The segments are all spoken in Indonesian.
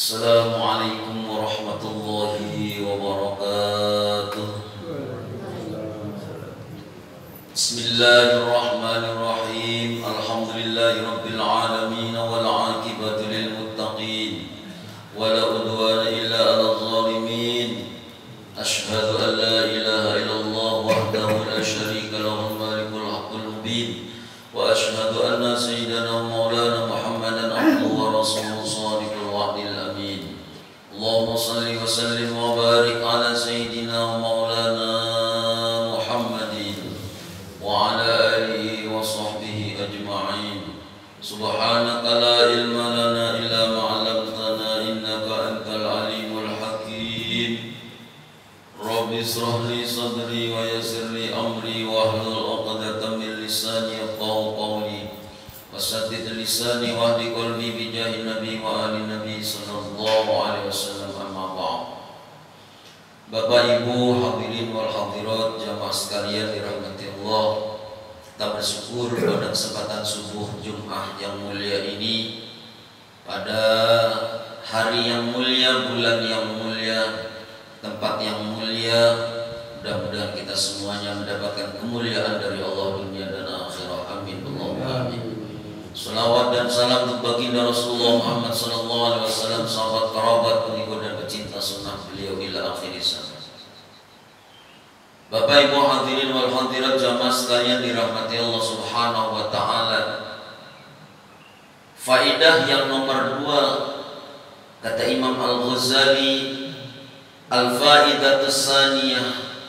Assalamualaikum warahmatullahi wabarakatuh. Bismillahirrahmanirrahim. Alhamdulillahirabbil alamin wal 'aqibatu lil muttaqin wala udwana illa 'alal zalimin. Asyhadu an la ilaha illallah wahdahu la syarika lahu malikul haqqul mubin wa asyhadu anna sayyidana maulana Muhammadan abduhu wa rasuluhu shadiqul wa'dil amin. Allahumma salli wa sallim wa barik ala sayyidina maulana Muhammadin wa ala alihi wa sahbihi ajma'in. Subhanaka la ilma lana illa ma 'allamtana innaka antal alimul hakim. Rabbi israh li sadri wa yassir li amri wahlul 'uqdatam min lisani yafqahu qawli wasaddid lisani wahdi qalbi bi jahi nabi wa ali nabi sallallahu alaihi wasallam. Amma ba'd. Bapak Ibu hadirin wal hadirat jamaah sekalian dirahmati Allah, kita bersyukur pada kesempatan subuh Jumat yang mulia ini, pada hari yang mulia, bulan yang mulia, tempat yang mulia. Mudah-mudahan kita semuanya mendapatkan kemuliaan dari Allah dunia dan akhirat. Amin. Allahumma amin. Salawat dan salam untuk baginda Rasulullah Muhammad sallallahu alaihi wasallam, sahabat, kerabat, pengikut dan pecinta sunnah beliau ila akhir zaman. Bapak Ibu hadirin wal hadirat jamaah sekalian dirahmati Allah Subhanahu wa taala. Faedah yang nomor 2 kata Imam Al-Ghazali, al-faidatus saniyah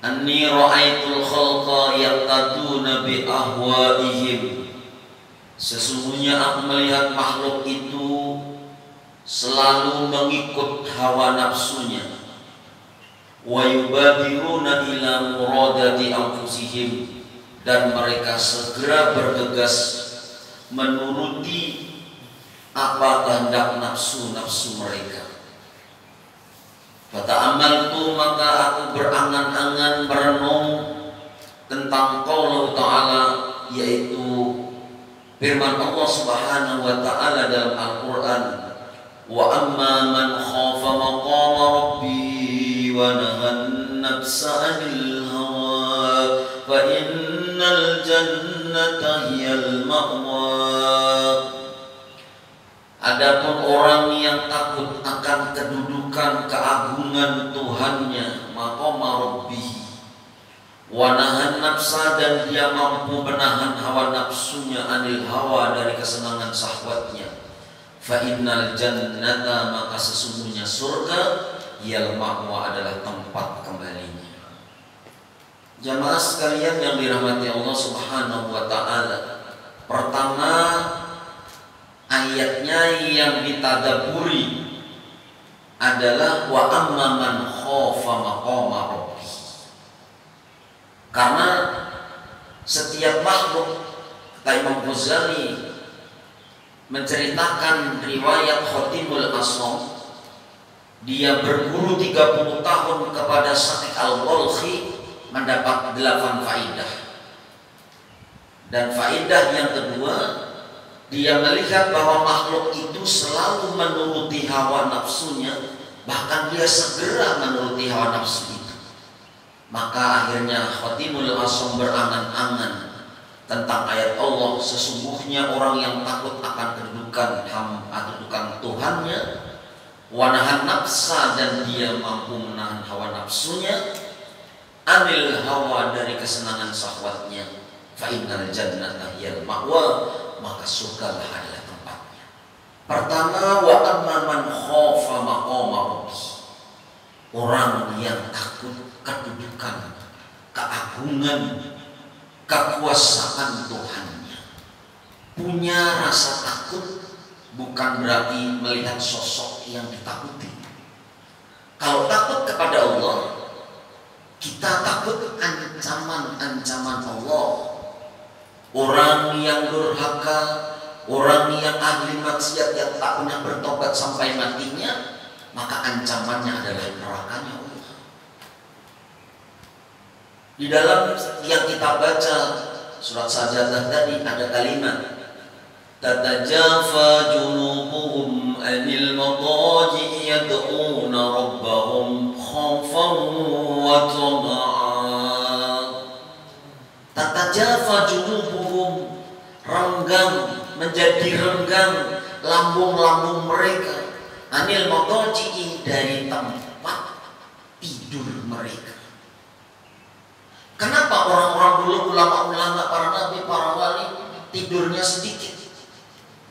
anni ra'aitul khalqa yaqtaduna bi ahwaihim. Sesungguhnya aku melihat makhluk itu selalu mengikut hawa nafsunya. Wa yubadiruna ila muradati anfusihim, dan mereka segera bergegas menuruti apa kehendak nafsu-nafsu mereka. Fata'amaltu, maka aku berangan-angan merenung tentang qaulullah ta'ala, yaitu firman Allah Subhanahu wa taala dalam Al-Qur'an, wa amma man khafa maqama rabbi wa nahan nafsa 'anil hawa fa innal jannata hiyal ma'wa. Adapun orang yang takut akan kedudukan keagungan Tuhannya, maqama rabbih, wa nahan nafsa, dan dia mampu menahan hawa nafsunya, anil hawa, dari kesenangan syahwatnya, fa innal jannata, maka sesungguhnya surga, yal ma'wa, adalah tempat kembalinya. Jamaah sekalian yang dirahmati Allah Subhanahu wa taala, pertama ayatnya yang ditadaburi adalah wa amma man khafa maqama rabbih. Karena setiap makhluk, kata Imam Ghazali menceritakan riwayat Khatimul Aslam, dia berguru 30 tahun kepada Syaikh Al-Balkhi, mendapat 8 faidah. Dan faidah yang kedua, dia melihat bahwa makhluk itu selalu menuruti hawa nafsunya, bahkan dia segera menuruti hawa nafsu itu. Maka akhirnya Khatimul Asam berangan-angan tentang ayat Allah, sesungguhnya orang yang takut akan kedudukan Tuhannya, wanahan nafsa, dan dia mampu menahan hawa nafsunya, anil hawa, dari kesenangan syahwatnya, fa innal jannata hiyal ma'wa, maka surga adalah tempatnya. Pertama, wa amma man khafa maqama rabbih, orang yang takut kedudukan, keagungan, kekuasaan Tuhannya. Punya rasa takut bukan berarti melihat sosok yang ditakuti. Kalau takut kepada Allah, kita takut ancaman-ancaman Allah. Orang yang durhaka, orang yang ahli maksiat, yang tak pernah bertobat sampai matinya, maka ancamannya adalah nerakanya Allah. Di dalam yang kita baca surat Sajadah tadi ada kalimat tatajafa junubuhum anil madaji yad'una rabbahum khaufan wa tama'an. Tatajafa junubuhum, renggang, menjadi renggang lambung-lambung mereka, anil madaji, dari tempat tidur mereka. Kenapa orang-orang dulu, ulama-ulama, para nabi, para wali tidurnya sedikit?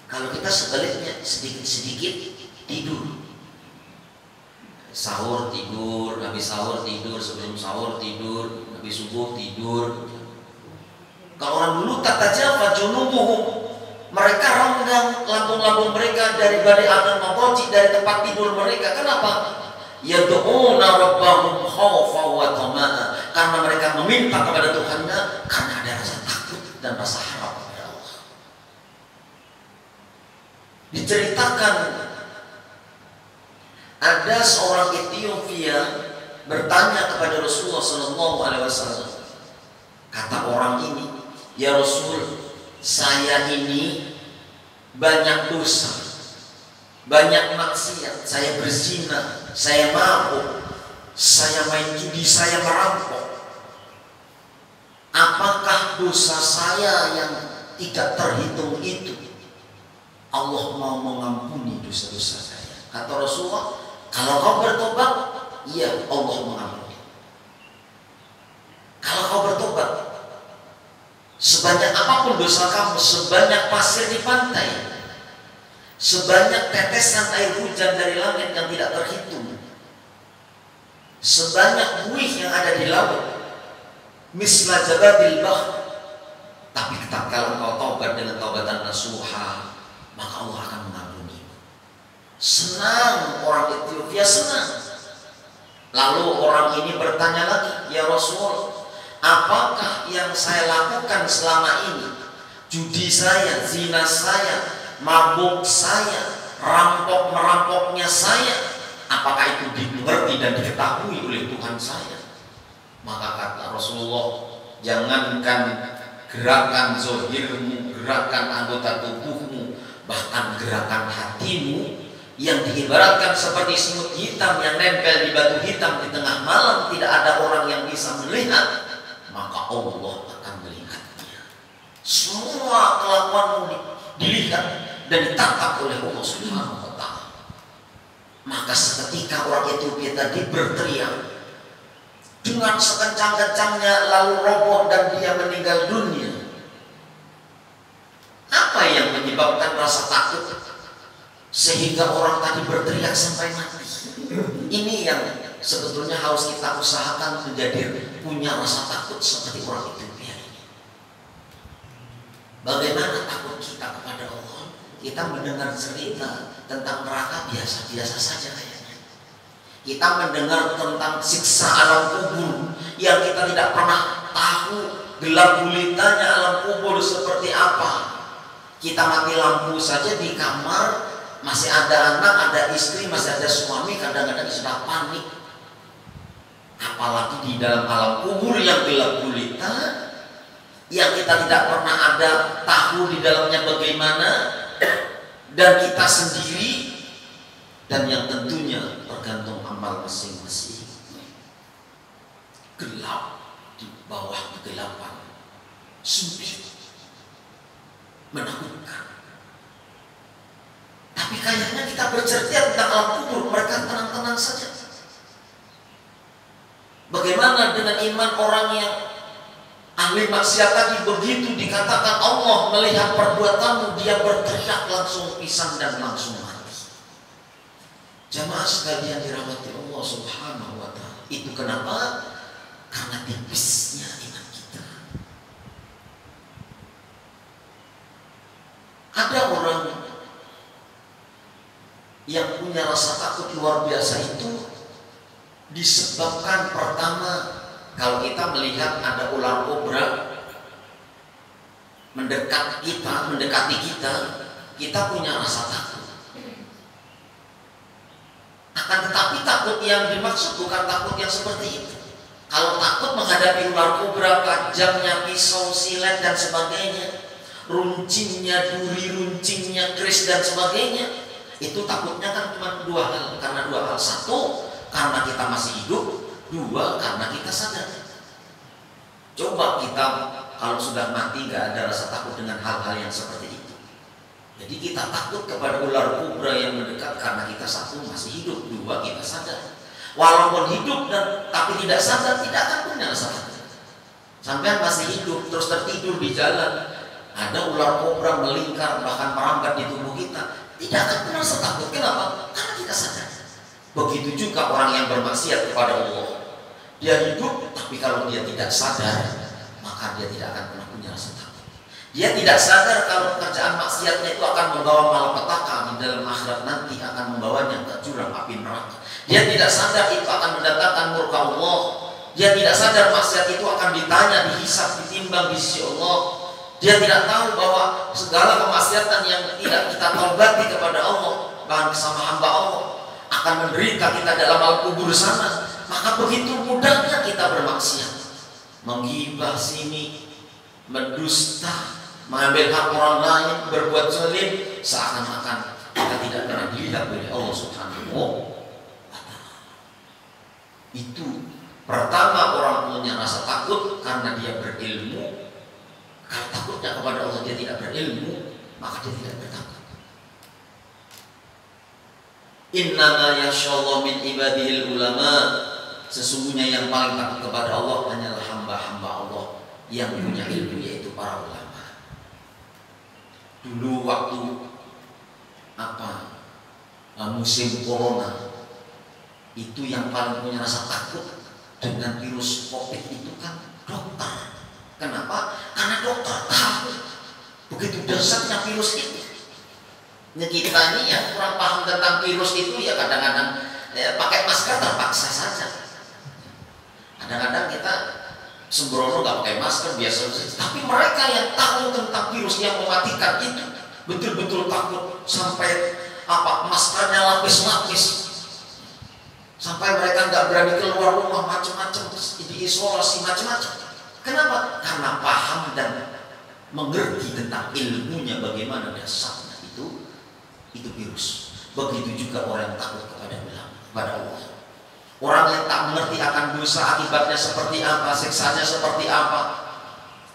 Kalau kita sebaliknya, sedikit-sedikit tidur. Sahur tidur, habis sahur tidur, sebelum sahur tidur, habis subuh tidur. Kalau orang dulu tatajafa junubuhum, mereka renggang lambung-lambung mereka dari badai anil madaji, dari tempat tidur mereka. Kenapa? Yad'una rabbahum khaufan wa tama'a, karena mereka meminta kepada Tuhannya karena ada rasa takut dan rasa harap kepada Allah. Diceritakan ada seorang Ethiopia bertanya kepada Rasulullah SAW. Kata orang ini, ya Rasul, saya ini banyak dosa, banyak maksiat, saya berzina, saya mabuk, saya main judi, saya merampok. Apakah dosa saya yang tidak terhitung itu Allah mau mengampuni dosa-dosa saya? Kata Rasulullah, kalau kau bertobat, iya, Allah mengampuni. Kalau kau bertobat, sebanyak apapun dosa kamu, sebanyak pasir di pantai, sebanyak tetesan air hujan dari langit yang tidak terhitung, sebanyak buih yang ada di laut, misla jabadil bahr, tapi kalau kau taubat dengan taubatan nasuha, maka Allah akan mengampuni. Senang orang Ethiopia, senang. Lalu orang ini bertanya lagi, ya Rasul, apakah yang saya lakukan selama ini, judi saya, zina saya, mabuk saya, merampoknya saya, apakah itu dimengerti dan diketahui oleh Tuhan saya? Maka kata Rasulullah, jangankan gerakan zahirmu, gerakan anggota tubuhmu, bahkan gerakan hatimu yang diibaratkan seperti semut hitam yang nempel di batu hitam di tengah malam, tidak ada orang yang bisa melihat, maka Allah akan melihatnya. Semua kelakuanmu dilihat dan ditangkap oleh Allah Subhanahu wa ta'ala. Maka seketika orang Ethiopia tadi berteriak dengan sekencang-kencangnya, lalu roboh dan dia meninggal dunia. Apa yang menyebabkan rasa takut sehingga orang tadi berteriak sampai mati? Ini yang sebetulnya harus kita usahakan menjadi punya rasa takut seperti orang Ethiopia ini. Bagaimana takut kita kepada Allah? Kita mendengar cerita tentang neraka biasa-biasa saja kayaknya. Kita mendengar tentang siksa alam kubur yang kita tidak pernah tahu gelap gulitanya alam kubur seperti apa. Kita mati lampu saja di kamar, masih ada anak, ada istri, masih ada suami, kadang-kadang sudah panik. Apalagi di dalam alam kubur yang gelap gulita, yang kita tidak pernah ada tahu di dalamnya bagaimana, dan kita sendiri, dan yang tentunya tergantung amal masing-masing. Gelap di bawah kegelapan, sempit, menakutkan. Tapi kayaknya kita bercerita tentang alam kubur, mereka tenang-tenang saja. Bagaimana dengan iman orang yang ahli maksiat tadi? Begitu dikatakan Allah melihat perbuatanmu, dia berteriak langsung pisang dan langsung mati. Jamaah sekalian dirahmati Allah Subhanahu wa ta'ala. Itu kenapa? Karena tipisnya iman kita. Ada orang yang punya rasa takut luar biasa itu disebabkan pertama, kalau kita melihat ada ular kobra mendekati kita, kita punya rasa takut. Akan tetapi takut yang dimaksud bukan takut yang seperti itu. Kalau takut menghadapi ular kobra, tajamnya pisau, silet dan sebagainya, runcingnya duri, runcingnya keris dan sebagainya. Itu takutnya kan cuma dua hal, karena dua hal. Satu, karena kita masih hidup. Dua, karena kita sadar. Coba kita kalau sudah mati gak ada rasa takut dengan hal-hal yang seperti itu. Jadi kita takut kepada ular kobra yang mendekat karena kita satu masih hidup, dua kita sadar. Walaupun hidup dan tapi tidak sadar, tidak akan punya rasa takut. Sampai masih hidup terus tertidur di jalan, ada ular kobra melingkar bahkan merambat di tubuh kita, tidak akan pernah rasa takut. Kenapa? Karena kita sadar. Begitu juga orang yang bermaksiat kepada Allah. Dia hidup, tapi kalau dia tidak sadar, maka dia tidak akan pernah punya rasa takut. Dia tidak sadar kalau pekerjaan maksiatnya itu akan membawa malapetaka di dalam akhirat nanti, akan membawanya ke jurang api neraka. Dia tidak sadar itu akan mendatangkan murka Allah. Dia tidak sadar maksiat itu akan ditanya, dihisab, ditimbang di sisi Allah. Dia tidak tahu bahwa segala kemaksiatan yang tidak kita taubati kepada Allah, bahkan sama hamba Allah, akan menderita kita dalam alam kubur sana. Maka begitu mudahnya kita bermaksiat, menggibah sini, mendusta, mengambil hak orang lain, berbuat zalim, seakan-akan kita tidak pernah dilihat oleh Allah Subhanahu wa Ta'ala. Itu pertama, orang punya rasa takut karena dia berilmu. Kalau takutnya kepada Allah dia tidak berilmu, maka dia tidak bertakwa. Innama yasyallahu min ibadihil ulama. Sesungguhnya yang paling takut kepada Allah hanyalah hamba-hamba Allah yang punya ilmu, yaitu para ulama. Dulu waktu musim corona, itu yang paling punya rasa takut dengan virus COVID itu kan dokter. Kenapa? Karena dokter tahu begitu dahsyatnya virus itu. Nah, kita ini yang kurang paham tentang virus itu ya kadang-kadang pakai masker terpaksa saja. Kadang-kadang kita sembrono nggak pakai masker biasa saja. Tapi mereka yang tahu tentang virus yang mematikan itu betul-betul takut sampai maskernya lapis-lapis. Sampai mereka nggak berani keluar rumah, macam-macam, terus diisolasi macam-macam. Kenapa? Karena paham dan mengerti tentang ilmunya bagaimana dasarnya itu virus. Begitu juga orang yang takut kepada Allah. Orang yang tak mengerti akan dosa akibatnya seperti apa, siksanya seperti apa,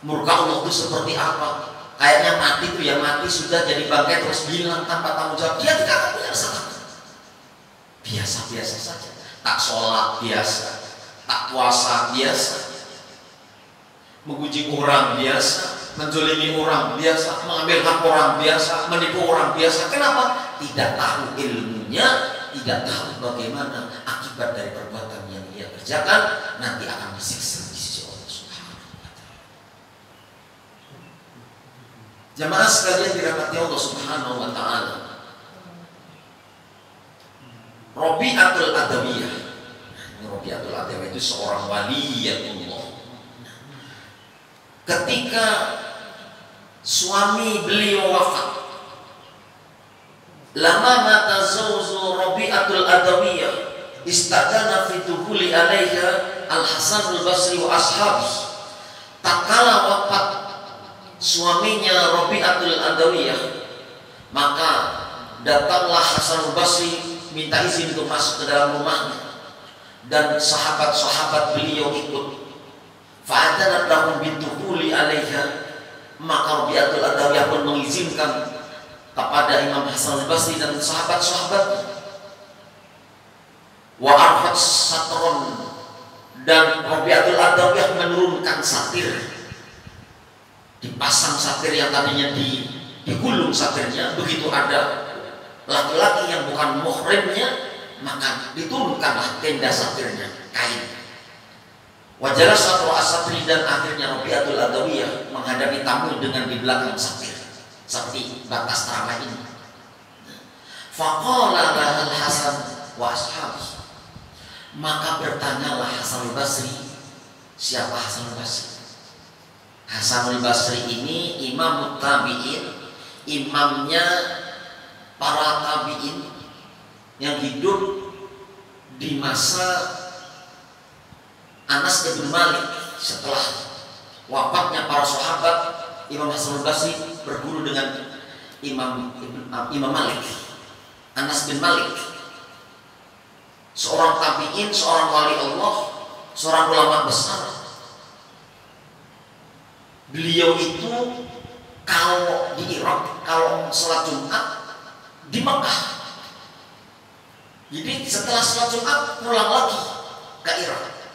murka Allah itu seperti apa. Kayaknya mati itu yang mati sudah jadi bangkai terus hilang tanpa tanggung jawab. Dia tidak akan punya rasa takut. Biasa-biasa saja. Tak sholat biasa, tak puasa biasa, menguji orang biasa, menzolimi orang biasa, mengambil hak orang biasa, menipu orang biasa. Kenapa? Tidak tahu ilmunya, tidak tahu bagaimana akibat dari perbuatan yang dia kerjakan, nanti akan disiksa di sisi Allah Subhanahu wa Ta'ala. Jamaah sekalian dirahmati Allah Subhanahu wa Ta'ala, Rabi'atul Adawiyah. Rabi'atul Adawiyah itu seorang waliyatullah. Ketika suami beliau wafat, lama mata zawzu Rabi'atul Adawiyah, istadana fi dukhuli alaiha Al-Hasan al-Basri wa ashabi. Tatkala wafat suaminya Rabi'atul Adawiyah, maka datanglah Hasan al-Basri minta izin untuk masuk ke dalam rumahnya, dan sahabat-sahabat beliau ikut. Fa'adanat lahum bidukhuli alaiha, maka Rabi'atul Adawiyah pun mengizinkan kepada Imam Hasan al-Basri dan sahabat-sahabat. Wa arfat satron, dan Rabi'atul Adawiyah menurunkan satir, dipasang satir yang tadinya digulung satirnya. Begitu ada laki-laki yang bukan muhrimnya, maka diturunkanlah tenda satirnya, kain. Wajarlah satu asatri, dan akhirnya Rabi'atul Adawiyah menghadapi tamu dengan di belakang satir, seperti batas teramai ini. Faqala lahal Hasan wa ashabi, maka bertanyalah Hasan al-Basri. Siapa Hasan al-Basri? Hasan al-Basri ini imam tabi'in, imamnya para tabi'in yang hidup di masa Anas bin Malik. Setelah wafatnya para sahabat, Imam Hasan al-Basri berguru dengan Imam Malik, Anas bin Malik, seorang tabi'in, seorang wali Allah, seorang ulama besar. Beliau itu kalau di Irak, kalau sholat Jumat di Mekah, jadi setelah sholat Jumat pulang lagi ke Irak,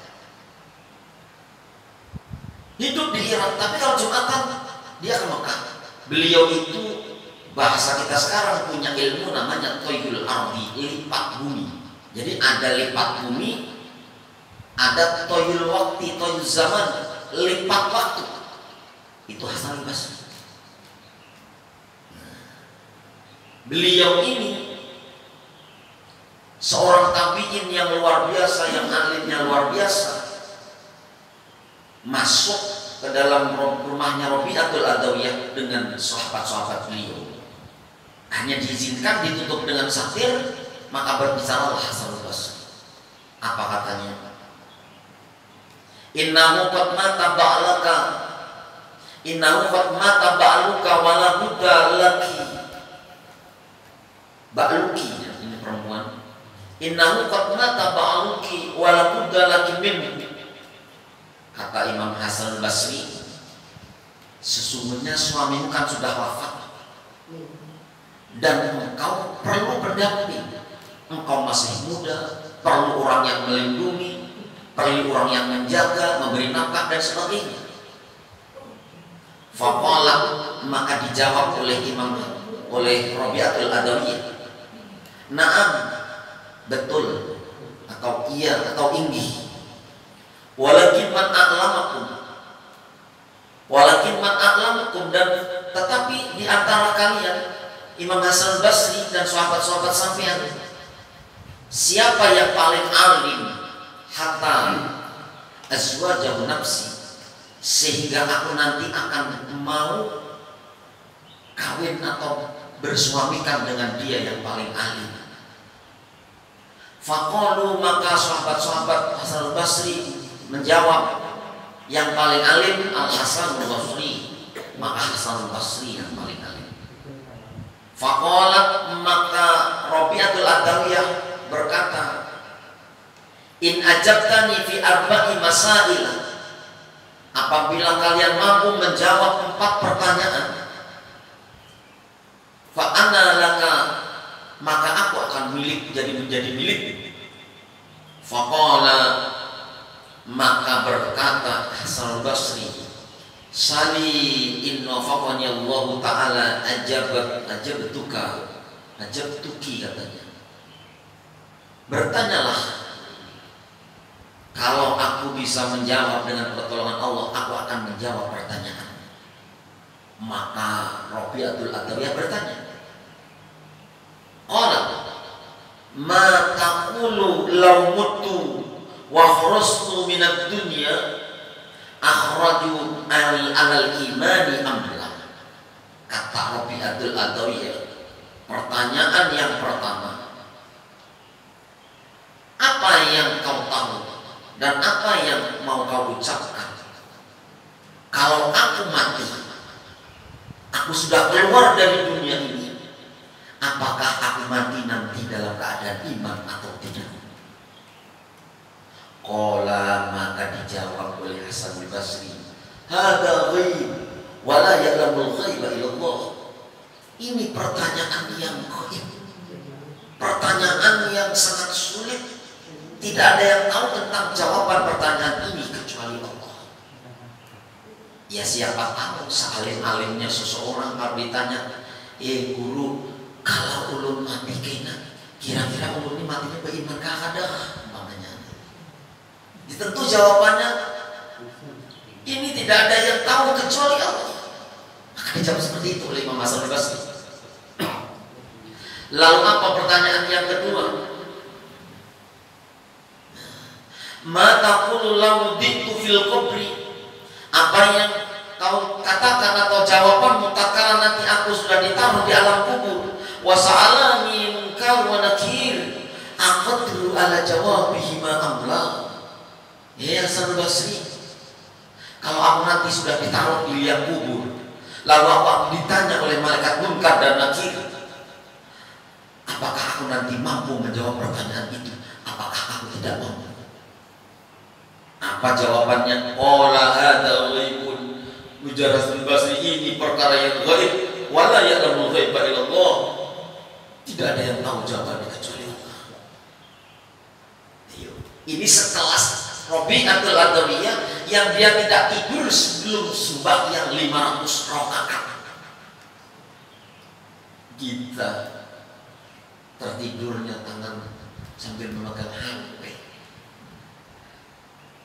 hidup di Irak, tapi kalau Jumatan dia ke Mekah. Beliau itu, bahasa kita sekarang punya ilmu namanya toyul ardi, lipat bumi. Jadi ada lipat bumi, ada toyul waktu, toyul zaman, lipat waktu. Itu Hasan al-Basri. Beliau ini seorang tabi'in yang luar biasa, yang alimnya luar biasa. Masuk ke dalam rumahnya Rabi'atul Adawiyah dengan sahabat-sahabat beliau. Hanya diizinkan ditutup dengan satir, maka berbicaralah Hasan al-Basri. Apa katanya? Innahu qad mata ba'laka, innahu qad mata ba'luka wala budda laki. Ba'luki, ini perempuan. Innahu qad mata ba'luki wala budda laki minhu. Kata Imam Hasan al-Basri, sesungguhnya suamimu kan sudah wafat dan engkau perlu pendamping. Engkau masih muda, perlu orang yang melindungi, perlu orang yang menjaga, memberi nafkah dan sebagainya. Faqala, maka dijawab oleh Rabi'atul Adawiyah, na'am, betul, atau iya, atau inggih. Walakin man a'lamakum, dan tetapi di antara kalian Imam Hasan al-Basri dan sahabat-sahabat sampean, siapa yang paling alim hatta azwajahu nafsi, sehingga aku nanti akan mau kawin atau bersuamikan dengan dia yang paling alim. Faqalu, maka sahabat-sahabat Hasan al-Basri menjawab, yang paling alim Al-Hasan al-Basri, maka Hasan al-Basri yang paling alim. Faqalat, maka Rabi'atul Adawiyah berkata, in ajabtani fi arba'i masail, apabila kalian mampu menjawab 4 pertanyaan, fa ana laka, maka aku akan menjadi milik. Faqala, maka berkata Hasan al-Basri, sali inna faqani Allah ta'ala ajabtuki katanya. Bertanyalah, kalau aku bisa menjawab dengan pertolongan Allah, aku akan menjawab pertanyaan. Maka Rabi'atul Adawiyah bertanya, qala ma taqulu law mutu wa kharastu minad dunya akhraju alal imani amla. Kata Rabi'atul Adawiyah, pertanyaan yang pertama, apa yang kau tahu dan apa yang mau kau ucapkan kalau aku mati, aku sudah keluar dari dunia ini, apakah aku mati nanti dalam keadaan iman atau tidak? Qala, maka dijawab oleh Hasan al-Basri, hadza ghaib wa la ya'lamul ghaiba illallah. Ini pertanyaan yang gaib, pertanyaan yang sangat sulit. Tidak ada yang tahu tentang jawaban pertanyaan ini kecuali Allah. Ya, siapa tahu sealim-alimnya seseorang kalau ditanya, guru, kalau ulun mati kira-kira ulun ini matinya beriman kada? Tentu jawabannya ini tidak ada yang tahu kecuali Allah. Maka dijawab seperti itu oleh Imam Hasan al-Basri. Lalu apa pertanyaan yang kedua? Ma taqulu law ditu fil qabri, apa yang kau katakan atau jawabanmu tatkala nanti aku sudah ditaruh di alam kubur. Wa sa'alani munkar wa nakir, aqadru ala jawabihi ma amla. Ya Hasan al-Basri, kalau aku nanti sudah ditaruh di liang kubur, Lalu aku ditanya oleh malaikat Munkar dan Nakir, apakah aku nanti mampu menjawab pertanyaan itu? Apakah aku tidak mampu? Apa jawabannya? Qala hadza ghaibun. Ujar Hasan Basri, ini perkara yang gaib. Wala ya'lamul ghaiba illallah. Tidak ada yang tahu jawabannya kecuali Allah. Ini sekelas Rabi'atul Adawiyah yang dia tidak tidur sebelum sembahyang 500 rakaat. Kita tertidurnya tangan sambil memegang HP.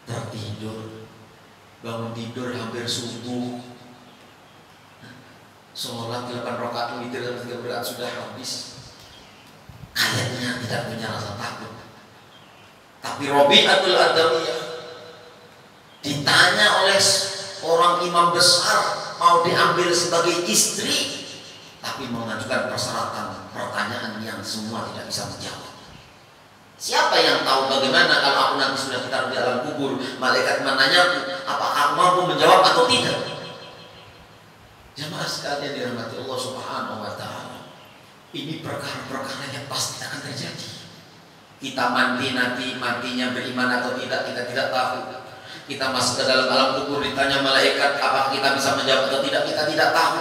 Tertidur, bangun tidur hampir subuh, sholat 8 rakaat witir dan 3 rakaat sudah habis. Kayaknya tidak punya rasa takut. Tapi Rabi'atul Adawiyah ditanya oleh orang imam besar mau diambil sebagai istri, tapi mengajukan persyaratan pertanyaan yang semua tidak bisa menjawab. Siapa yang tahu bagaimana kalau aku nanti sudah ditaruh di alam kubur, malaikat menanyaku, apakah aku mampu menjawab atau tidak? Jamaah sekalian dirahmati Allah Subhanahu wa Ta'ala, ini perkara-perkara yang pasti akan terjadi. Kita mati nanti, matinya beriman atau tidak, kita tidak tahu. Kita masuk ke dalam alam kubur, ditanya malaikat apakah kita bisa menjawab atau tidak, kita tidak tahu.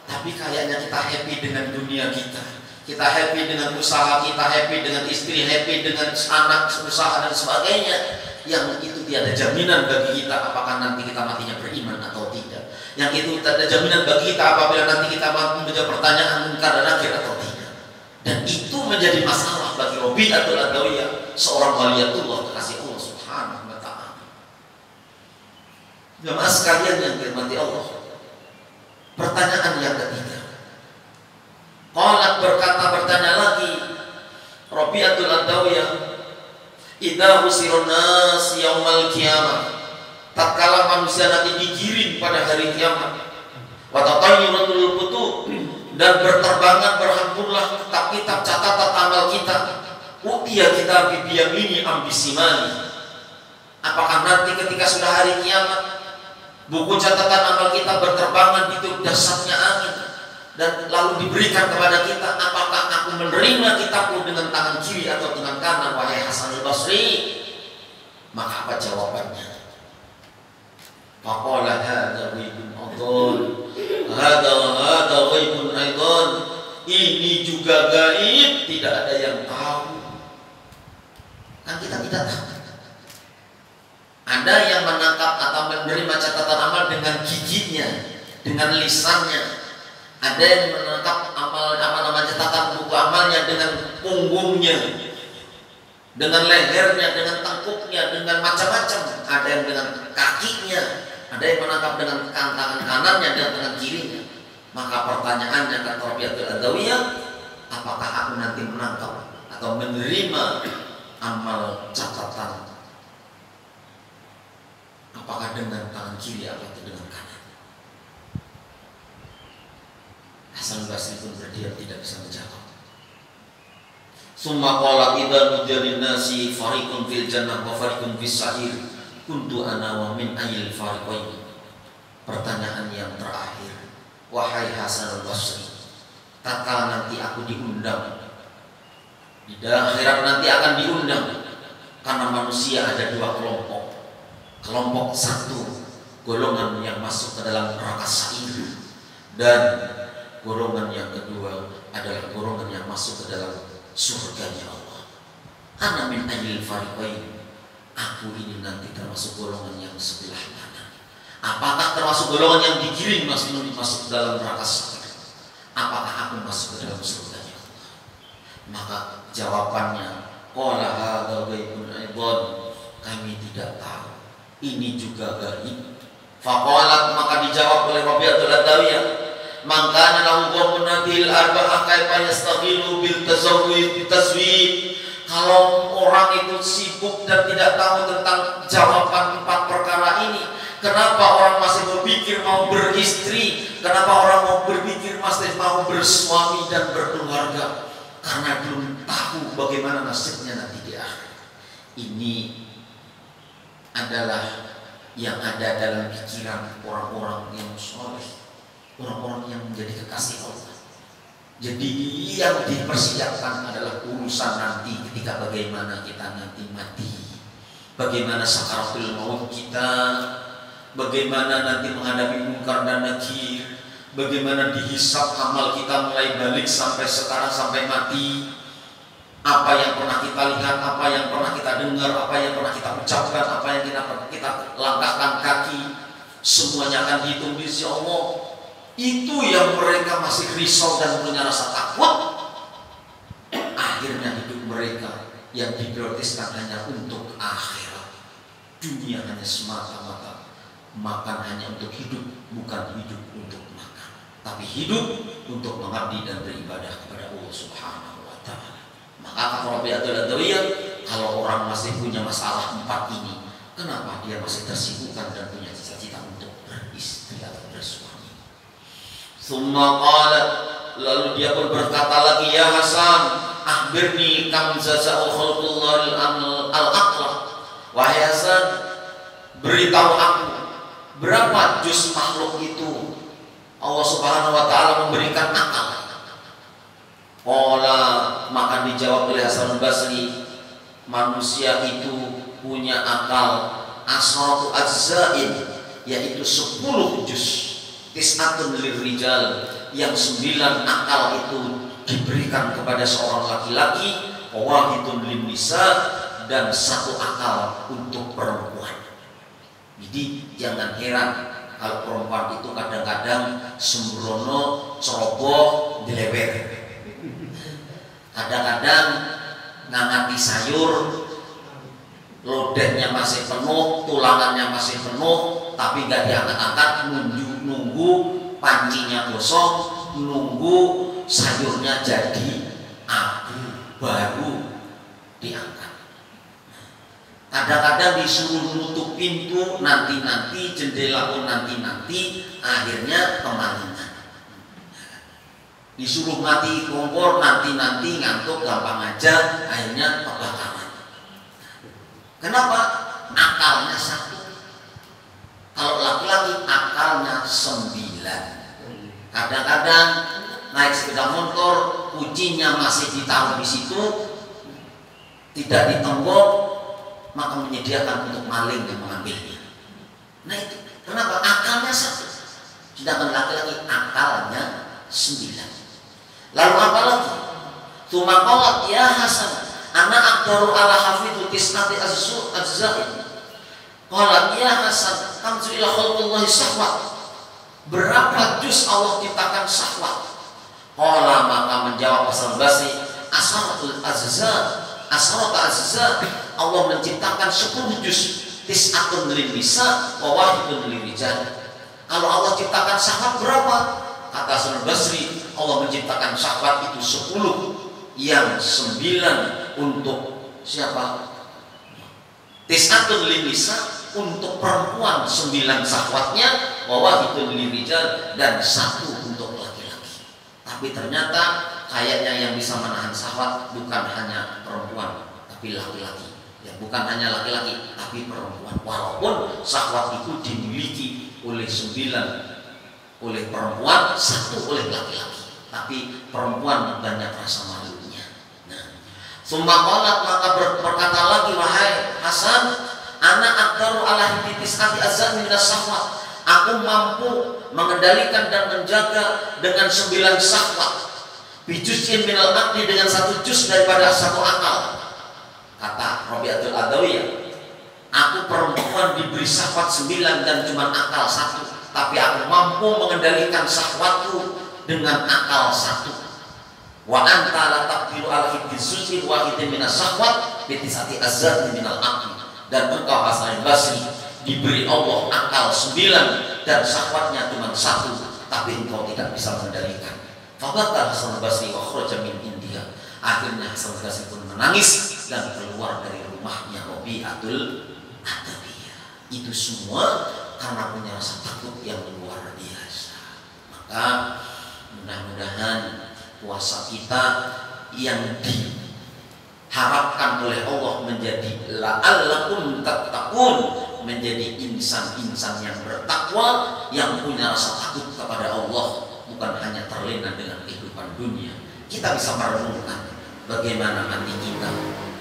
Tapi kayaknya kita happy dengan dunia kita happy dengan usaha, kita happy dengan istri, happy dengan anak, usaha dan sebagainya. Yang itu tiada jaminan bagi kita apakah nanti kita matinya beriman atau tidak. Yang itu tiada jaminan bagi kita apabila nanti kita mampu menjawab pertanyaan Munkar dan Nakir atau tidak. Dan itu menjadi masalah bagi Rabi'atul Adawiyah, seorang waliyatullah kekasih Allah Subhanahu wa Ta'ala. Jemaah sekalian yang dirahmati Allah, pertanyaan yang ketiga, Qalat bertanya lagi Rabi'atul Adawiyah, idza husirun nas yaumal qiyamah, tatkala manusia nanti digiring pada hari kiamat, wa tatayyuratul kutub, dan berterbangan berhamburlah kitab-kitab catatan amal kita, utiya kita biyamini ambisimani. Apakah nanti ketika sudah hari kiamat buku catatan amal kita berterbangan itu dasarnya angin dan lalu diberikan kepada kita, apakah aku menerima kitabku dengan tangan kiri atau dengan kanan, wahai Hasan al-Basri? Maka apa jawabannya? Faqala hadza ghaibun adhan, hadza ghaibun aidan. Ini juga gaib, tidak ada yang tahu. Kan kita tidak tahu. Ada yang menangkap atau menerima catatan amal dengan giginya, dengan lisannya. Ada yang menangkap catatan buku amalnya dengan punggungnya, dengan lehernya, dengan tengkuknya, dengan macam-macam. Ada yang dengan kakinya, ada yang menangkap dengan tangan kanannya dan dengan kirinya. Maka pertanyaannya kata Rabi'atul Adawiyah, apakah aku nanti menangkap atau menerima amal catatan, apakah dengan tangan kiri atau dengan kanan? Hasan Basri pun berdiam, tidak bisa menjawab. Summa qala idza nujarin nasi fariqun fil jannah wa fariqun fis sa'ir kuntu ana wa min ayil fariqain. Pertanyaan yang terakhir, wahai Hasan Basri, tatkala nanti aku diundang di akhirat, nanti akan diundang karena manusia ada dua kelompok. Kelompok satu, golongan yang masuk ke dalam neraka sa'ir, dan golongan yang kedua adalah golongan yang masuk ke dalam surganya Allah. Ana min ayil fariqain, aku ini nanti termasuk golongan yang sebelah mana? Apakah termasuk golongan yang digiring masuk ke dalam neraka sa'ir? Apakah aku masuk ke dalam surganya Allah? Maka jawabannya, qala hadza ghaibun aidan, kami tidak tahu, ini juga gaib. Faqalat, maka dijawab oleh Rabi'atul Adawiyah, man kana lahu qawmun nabil arba'ah kaifa yastaghilu bil tazwid. Kalau orang itu sibuk dan tidak tahu tentang jawaban 4 perkara ini, kenapa orang masih berpikir mau beristri? Kenapa orang mau berpikir masih mau bersuami dan berkeluarga? Karena belum tahu bagaimana nasibnya nanti di akhir. Ini adalah yang ada dalam pikiran orang-orang yang soleh, orang-orang yang menjadi kekasih Allah. Jadi yang dipersiapkan adalah urusan nanti ketika bagaimana kita nanti mati, bagaimana sakaratul maut kita, bagaimana nanti menghadapi munkar dan nakir, bagaimana dihisab amal kita mulai balik sampai sekarang sampai mati. Apa yang pernah kita lihat, apa yang pernah kita dengar, apa yang pernah kita ucapkan, apa yang kita langkahkan kaki, semuanya akan dihitung di sisi Allah. Itu yang mereka masih risau dan punya rasa takut. Akhirnya hidup mereka yang diprioritaskan hanya untuk akhirat. Dunia hanya semata-mata makan hanya untuk hidup, bukan hidup untuk makan, tapi hidup untuk mengabdi dan beribadah kepada Allah Subhanahu wa Ta'ala. Maka kata Rabi'atul Adawiyah, kalau orang masih punya masalah 4 ini, kenapa dia masih tersibukkan dan punya cita-cita untuk beristri atau bersuami? Summa qalat, lalu dia pun berkata lagi, ya Hasan, akhbirni kam jaza'u khalqullahi al-aqla. Wahai Hasan, beritahu aku berapa juz makhluk itu Allah Subhanahu wa Ta'ala memberikan akal. Qala, maka dijawab oleh Hasan Basri, manusia itu punya akal asratu ajza'in, yaitu 10 juz. Tis'atun lirrijal, yang 9 akal itu diberikan kepada seorang laki-laki, wahidun lin nisa, dan 1 akal untuk perempuan. Jadi jangan heran kalau perempuan itu kadang-kadang sembrono, ceroboh, dilewer. Kadang-kadang ngangati sayur, lodehnya masih penuh, tulangannya masih penuh, tapi gak diangkat-angkat, nunggu pancinya gosong, nunggu sayurnya jadi abu, baru diangkat. Kadang-kadang disuruh nutup pintu nanti-nanti, jendela pun nanti-nanti, akhirnya kemalingan. Disuruh mati kompor nanti-nanti, ngantuk gampang aja, akhirnya kebakaran. Kenapa? Akalnya 1. Kalau laki-laki akalnya 9. Kadang-kadang naik sepeda motor, kuncinya masih ditaruh di situ, tidak ditembok, maka menyediakan untuk maling yang mengambilnya. Nah itu kenapa? Akalnya 1. Sedangkan laki-laki akalnya 9. Lalu apa lagi? Tsumma qalat ya Hasan, ana aqdaru ala hafidhu tis'ati ajza'in. Qalat ya Hasan, kam ila khalqillahi syahwat. Berapa juz Allah ciptakan syahwat? Qala, maka menjawab Hasan Basri, asaratul azza, Allah menciptakan 10 juz. Tis'atun lin nisa wa wahidun lirijal. Kalau Allah ciptakan syahwat berapa? Kata Hasan Basri, Allah menciptakan syahwat itu 10, yang 9 untuk siapa? Tis'atun lin nisa, untuk perempuan 9 syahwatnya, wa wahidun lirijal, dan 1 untuk laki-laki. Tapi ternyata kayaknya yang bisa menahan syahwat bukan hanya perempuan, tapi laki-laki. Ya, bukan hanya laki-laki, tapi perempuan. Walaupun syahwat itu dimiliki oleh 9 oleh perempuan, 1 oleh laki-laki, tapi perempuan banyak rasa malunya. Nah, summa qalat, maka berkata lagi, wahai Hasan, ana aqdaru ala tis'ati azan min as-syahwat. Aku mampu mengendalikan dan menjaga dengan 9 syahwat. Bijuzin minal aqli, dengan 1 juz daripada 1 akal. Kata Rabi'atul Adawiyah, aku perempuan diberi syahwat 9 dan cuma akal 1. Tapi aku mampu mengendalikan syahwatku dengan akal 1. Wa anta la taqdiru ala hidzuzi wahidin minas syahwat bi tis'ati azan minal aqli. Dan engkau Hasan Basri diberi Allah akal 9 dan syahwatnya cuma 1, tapi engkau tidak bisa mengendalikan. Fabata Hasan Basri wa kharaja min India. Akhirnya Hasan Basri pun menangis dan keluar dari rumahnya Rabi'atul Adawiyah. Itu semua karena punya rasa takut yang luar biasa. Maka mudah-mudahan puasa kita yang diharapkan oleh Allah menjadi la'allakum tattaqun, menjadi insan-insan yang bertakwa, yang punya rasa takut kepada kepada Allah, bukan hanya terlena dengan kehidupan dunia. Kita bisa merenungkan bagaimana nanti kita,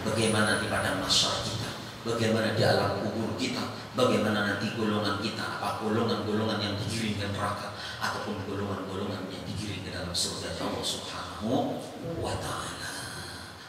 bagaimana di padang mahsyar kita, bagaimana di alam kubur kita, bagaimana nanti golongan kita, apa golongan-golongan yang digiring ke neraka ataupun golongan-golongan yang digiring ke dalam surga Allah Subhanahu wa taala.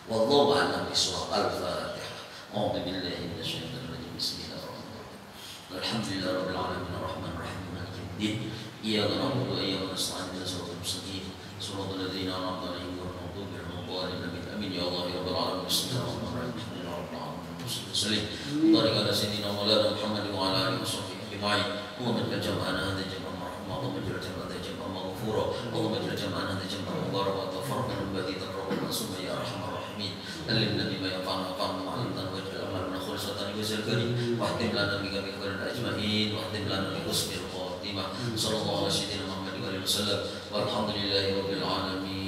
Wallahu a'lam bishawab. Al-Fatihah. A'udzu billahi minasyaitonir rajim. Bismillahirrahmanirrahim. Alhamdulillahirabbil alamin arrahmanir rahim maliki yaumiddin. Iyyaka na'budu wa iyyaka nasta'in ihdinas siratal mustaqim. Shiratal ladzina an'amta 'alaihim ghairil maghdubi 'alaihim waladdallin. Amin ya Allah ya rabbal alamin. Bismillahirrahmanirrahim. Bismillahirrahmanirrahim. Barik ala sayyidina Maulana Muhammad wa ala alihi washabbihi ajma'in. Allahumma ij'al jam'ana hadha jam'an marhuma, Allahumma ij'al jam'ana jam'an maghfura, Allahumma ij'al jam'ana hadha jam'an mubarakan wa tafarraqna min ba'di taqabbal summa ya arhamar rahimin. Allimna bima yanfa'una wa 'allimna waj'al amalana khalisatan liwajhil karim wa ahtim lana bika bi khairin ajma'in wa ahtim lana bi husnil khatimah. Sallallahu alaihi wa sallam walhamdulillahi rabbil alamin.